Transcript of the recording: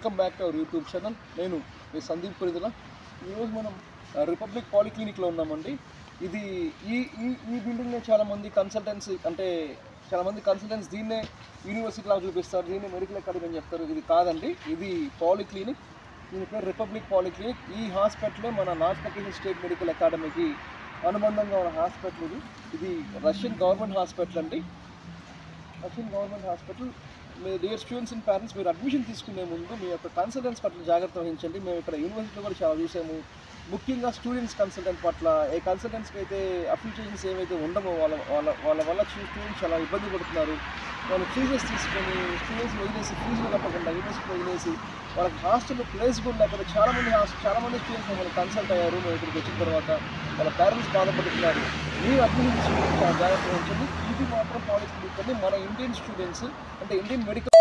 Welcome back to our YouTube channel. నేను మీ సందీప్ పరిధిలో. ఈరోజు మనం రిపబ్లిక్ పాలిక్లినిక్లో ఉన్నామండి. ఇది ఈ ఈ ఈ బిల్డింగ్లో చాలామంది కన్సల్టెంట్స్ దీన్నే యూనివర్సిటీ లాగా చూపిస్తారు, దీన్ని మెడికల్ అకాడమీ అని చెప్తారు. ఇది కాదండి, ఇది పాలిక్లినిక్. దీని పేరు రిపబ్లిక్ పాలిక్లినిక్. ఈ హాస్పిటలే మన నాస్పకిన్ స్టేట్ మెడికల్ అకాడమీకి అనుబంధంగా ఉన్న హాస్పిటల్. ఇది రష్యన్ గవర్నమెంట్ హాస్పిటల్ అండి. Russian government hospital. Me dear students and parents, మీరు అడ్మిషన్ తీసుకునే ముందు మీ యొక్క కన్సల్టెంట్స్ పట్ల జాగ్రత్త వహించండి. మేము ఇక్కడ యూనివర్సిటీలో కూడా చాలా చూసాము. ముఖ్యంగా స్టూడెంట్స్ కన్సల్టెంట్ పట్ల, ఏ కన్సల్టెంట్స్కి అయితే అప్లికేషన్స్ ఏవైతే ఉండవో వాళ్ళ వల్ల స్టూడెంట్స్ చాలా ఇబ్బంది పడుతున్నారు. వాళ్ళు ఫీజెస్ తీసుకొని స్టూడెంట్స్ వదిలేసి, ఫీజులు కట్టకుండా యూనివర్సిటీ వదిలేసి వాళ్ళకి హాస్టల్లో ప్లేస్ కూడా లేకపోతే చాలామంది స్టూడెంట్స్ మమ్మల్ని కన్సల్ట్ అయ్యారు. మేము ఇక్కడికి వచ్చిన తర్వాత వాళ్ళ పేరెంట్స్ బాధపడుతున్నారు. మీరు అడ్మిషన్ తీసుకుని చాలా జాగ్రత్త వహించండి. ఇది మాత్రం పాలిక్లినిక్ అండి. మన ఇండియన్ స్టూడెంట్స్ అంటే ఇండియన్ మెడికల్